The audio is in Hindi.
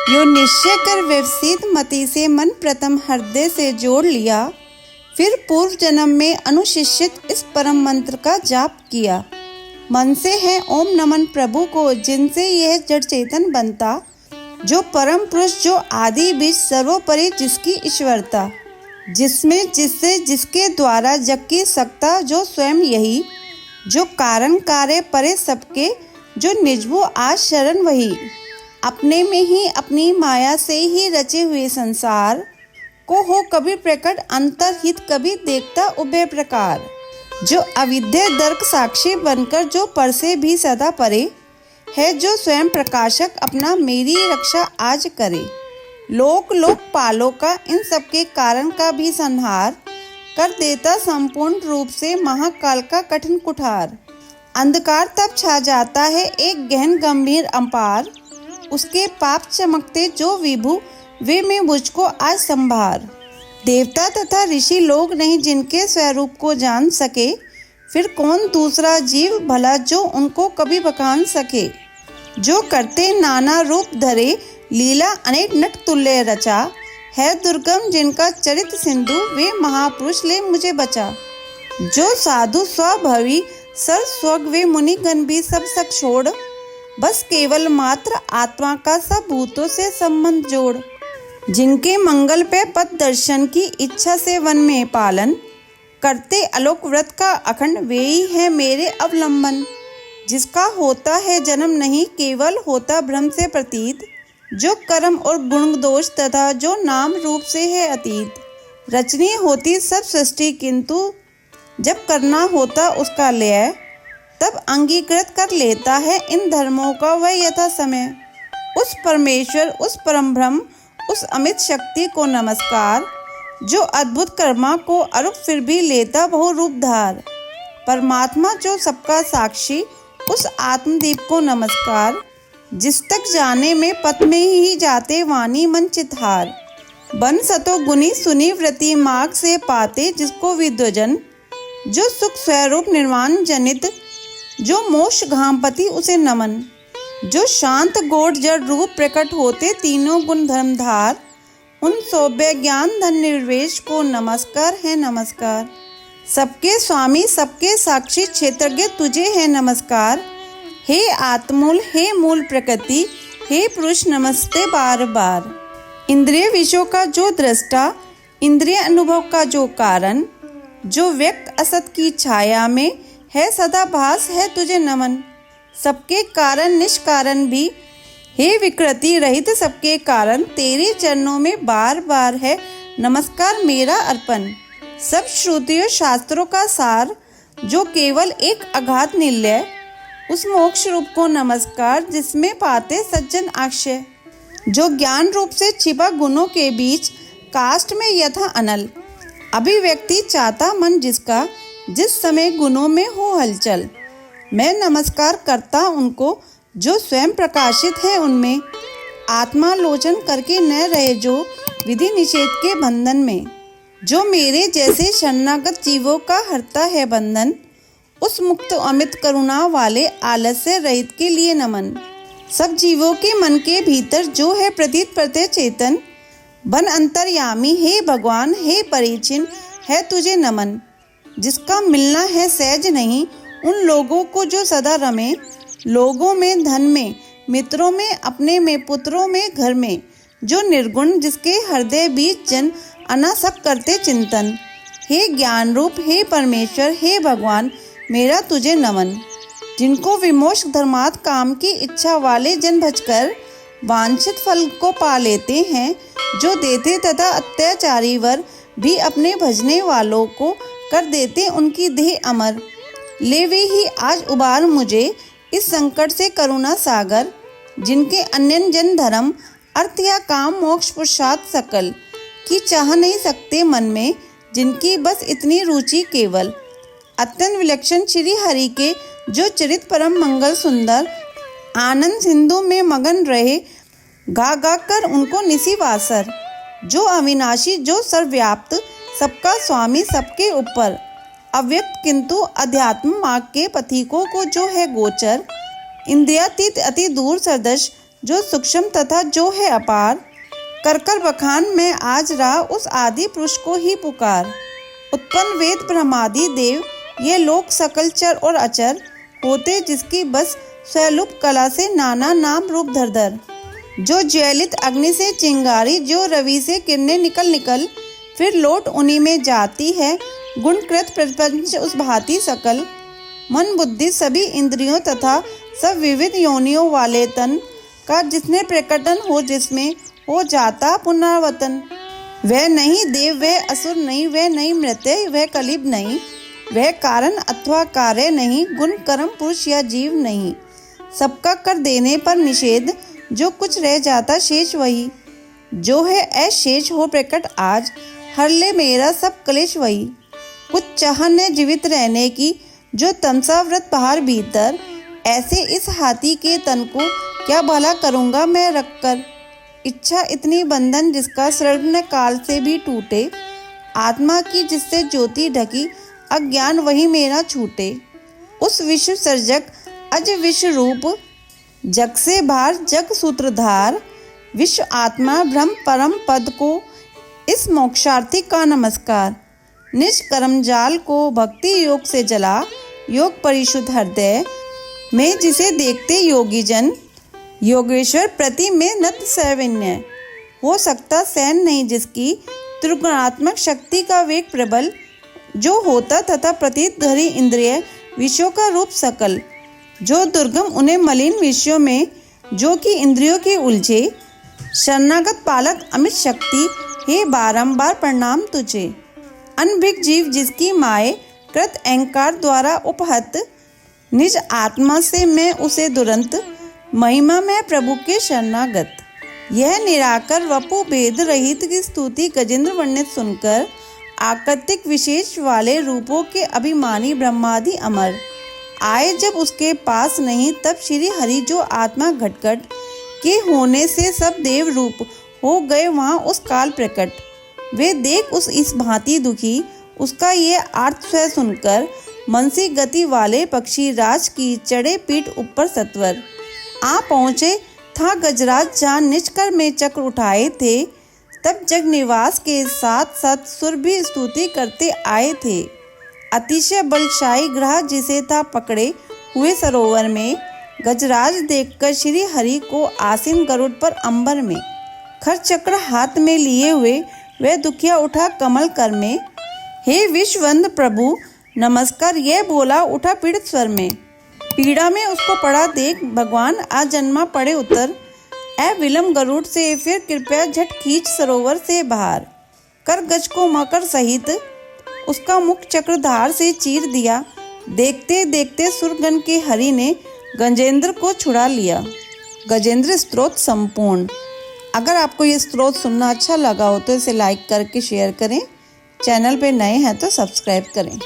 यो निश्चय कर व्यवसित मति से मन प्रथम हृदय से जोड़ लिया, फिर पूर्व जन्म में अनुशिष्यित इस परम मंत्र का जाप किया। मन से है ओम नमन प्रभु को, जिनसे यह जड़ चेतन बनता, जो परम पुरुष, जो आदि बीज सर्वोपरि, जिसकी ईश्वरता, जिसमें जिससे जिसके द्वारा जग की सकता, जो स्वयं यही, जो कारण कार्य परे सबके, जो निजभू आज शरण वही, अपने में ही अपनी माया से ही रचे हुए संसार को हो कभी प्रकट अंतरहित, कभी देखता उभय प्रकार, जो अविद्या दर्क साक्षी बनकर, जो पर से भी सदा परे है, जो स्वयं प्रकाशक अपना मेरी रक्षा आज करे। लोक पालों का इन सबके कारण का भी संहार कर देता संपूर्ण रूप से महाकाल का कठिन कुठार। अंधकार तब छा जाता है एक गहन गंभीर अपार, उसके पाप चमकते जो विभु, वे में मुझको आज संभार। देवता तथा ऋषि लोग नहीं जिनके स्वरूप को जान सके, फिर कौन दूसरा जीव भला जो उनको कभी बखान सके। जो करते नाना रूप धरे, लीला अनेक नट तुल्य रचा, है दुर्गम जिनका चरित सिंधु, वे महापुरुष ले मुझे बचा। जो साधु स्वभावी सर स्वर्ग, वे मुनिगण भी सब सक छोड़, बस केवल मात्र आत्मा का सब भूतों से संबंध जोड़। जिनके मंगल पे पद दर्शन की इच्छा से वन में पालन, करते अलोक व्रत का अखंड, वे ही है मेरे अवलंबन। जिसका होता है जन्म नहीं, केवल होता भ्रम से प्रतीत, जो कर्म और गुण दोष तथा जो नाम रूप से है अतीत। रचनी होती सब सृष्टि, किंतु जब करना होता उसका लय, तब अंगीकृत कर लेता है इन धर्मों का वह यथा समय। उस परमेश्वर, उस परम ब्रह्म, उस अमित शक्ति को नमस्कार, जो अद्भुत कर्मा को अरूप फिर भी लेता बहु रूप धार। परमात्मा जो सबका साक्षी, उस आत्मदीप को नमस्कार, जिस तक जाने में पथ में ही जाते वाणी मन चितहार। बन सतो गुनी सुनी व्रति मार्ग से पाते, जिसको विद्वजन, जो सुख स्वरूप निर्वाण जनित, जो मोक्ष घामपति उसे नमन। जो शांत गोड जड़ रूप प्रकट होते तीनों गुण धर्मधार, उन सौभ्य ज्ञान धन निर्वेश को नमस्कार है नमस्कार। सबके स्वामी सबके साक्षी क्षेत्रज्ञ तुझे है नमस्कार। हे आत्मूल, हे मूल प्रकृति, हे पुरुष नमस्ते बार बार। इंद्रिय विषयों का जो दृष्टा, इंद्रिय अनुभव का जो कारण, जो व्यक्त असत की छाया में है सदा भास, है तुझे नमन। सबके कारण निष्कारण भी, हे विकृति रहित सबके कारण, तेरे चरणों में बार बार है नमस्कार मेरा अर्पण। सब श्रुतियों शास्त्रों का सार, जो केवल एक अगाध निलय, उस मोक्ष रूप को नमस्कार, जिसमें पाते सज्जन आश्रय। जो ज्ञान रूप से छिपा गुणों के बीच, काष्ठ में यथा अनल, अभिव्यक्ति चाहता मन जिसका, जिस समय गुणों में हो हलचल। मैं नमस्कार करता उनको, जो स्वयं प्रकाशित है उनमें, आत्मालोचन करके न रहे जो विधि निषेध के बंधन में। जो मेरे जैसे शरणागत जीवों का हरता है बंधन, उस मुक्त अमित करुणा वाले आलस्य रहित के लिए नमन। सब जीवों के मन के भीतर जो है प्रतीत प्रत्यय चेतन, बन अंतर्यामी, हे भगवान हे परिचिन, है तुझे नमन। जिसका मिलना है सहज नहीं, उन लोगों को जो सदा रमे, लोगों में धन में, मित्रों में, अपने में, पुत्रों में, घर में। जो निर्गुण, जिसके हृदय बीच जन अनासक्त करते चिंतन, हे ज्ञान रूप, हे परमेश्वर, हे भगवान, मेरा तुझे नमन। जिनको विमोक्ष धर्मार्थ काम की इच्छा वाले जन भजकर वांछित फल को पा लेते हैं, जो देते तथा अत्याचारी वर भी अपने भजने वालों को कर देते उनकी देह अमर। ले वे ही आज उबार मुझे इस संकट से करुणा सागर, जिनके अन्य जन धर्म अर्थ या काम मोक्ष पुरुषार्थ सकल की चाह नहीं सकते मन में, जिनकी बस इतनी रुचि केवल अत्यंत विलक्षण श्री हरि के, जो चरित परम मंगल सुंदर, आनंद सिंधु में मगन रहे गा गा कर उनको निसी वासर। जो अविनाशी, जो सर्वव्याप्त, सबका स्वामी, सबके ऊपर अव्यक्त किंतु अध्यात्म मार्ग के पथिकों को जो है गोचर, इंद्रियातीत अति दूर सदृश, जो सूक्ष्म तथा जो है अपार। कर कर बखान में आज रहा उस आदि पुरुष को ही पुकार। उत्पन्न वेद ब्रह्मादि देव ये लोक सकल चर और अचर, होते जिसकी बस स्वरूप कला से नाना नाम रूप धर धर। जो ज्वलित अग्नि से चिंगारी, जो रवि से किरणें निकल निकल, फिर लौट उन्हीं में जाती है गुणकृत प्रपंच उस भांति सकल। मन बुद्धि सभी इंद्रियों तथा सब विविध योनियों वाले तन का जिसने प्रकटन हो, जिसमें हो जाता पुनरावर्तन। वह नहीं देव, वह असुर नहीं, वह नहीं मृत्यु, वह कलिब नहीं, वह कारण अथवा कार्य नहीं, गुण कर्म पुरुष या जीव नहीं। सबका कर देने पर निषेध, जो कुछ रह जाता शेष वही। जो है अशेष हो प्रकट आज, हर ले मेरा सब क्लेश वही। कुछ चाहन है जीवित रहने की, जो तमसाव्रत बाहर भीतर, ऐसे इस हाथी के तन को क्या भला करूँगा मैं रखकर। इच्छा इतनी बंधन जिसका सृजन काल से भी टूटे, आत्मा की जिससे ज्योति ढकी, अज्ञान वही मेरा छूटे। उस विश्व सर्जक अज विश्व रूप, जग से बाहर जग सूत्रधार, विश्व आत्मा ब्रह्म परम पद को, इस मोक्षार्थी का नमस्कार। निज कर्म जाल को भक्ति योग से जला, योग परिशुद्ध हृदय में जिसे देखते योगी जन, योगेश्वर प्रति में नत सैवन्य। हो सकता सैन नहीं जिसकी, त्रिगुणात्मक शक्ति का वेग प्रबल, जो होता तथा प्रतीत धरी इंद्रिय विषयों का रूप सकल। जो दुर्गम उन्हें मलिन विषयों में, जो कि इंद्रियों के उलझे, शरणागत पालक अमित शक्ति, हे बारंबार प्रणाम तुझे। अनभिक जीव जिसकी माए, कृत अहंकार द्वारा उपहत, निज आत्मा से मैं उसे दुरंत, महिमा में प्रभु के शरणागत। यह निराकर वपु भेद रहित की स्तुति गजेंद्र वर्णित सुनकर, आकृतिक विशेष वाले रूपों के अभिमानी ब्रह्मादि अमर आए जब उसके पास नहीं, तब श्री हरि जो आत्मा घटघट के होने से सब देव रूप हो गए वहाँ उस काल प्रकट। वे देख उस इस भांति दुखी, उसका ये आर्त स्वर सुनकर, मनसी गति वाले पक्षी राज की चढ़े पीठ ऊपर सत्वर। आ पहुँचे था गजराज जहाँ निजकर में चक्र उठाए थे, तब जग निवास के साथ साथ सुर भी स्तुति करते आए थे। अतिशय बलशाही ग्रह जिसे था पकड़े हुए सरोवर में, गजराज देखकर श्री हरि को आसीन गरुड़ पर अंबर में, खर चक्र हाथ में लिए हुए वह दुखिया उठा कमल कर में। हे विश्ववंद प्रभु नमस्कार, यह बोला उठा पीड़ित स्वर में। पीड़ा में उसको पड़ा देख भगवान आ जन्मा पड़े उतर, ऐ विलम गरुड़ से फिर कृपया झट खींच सरोवर से बाहर। कर गज को मकर सहित उसका मुख चक्रधार से चीर दिया, देखते देखते सुरगन के हरि ने गजेंद्र को छुड़ा लिया। गजेंद्र स्तोत्र संपूर्ण। अगर आपको ये स्तोत्र सुनना अच्छा लगा हो तो इसे लाइक करके शेयर करें। चैनल पे नए हैं तो सब्सक्राइब करें।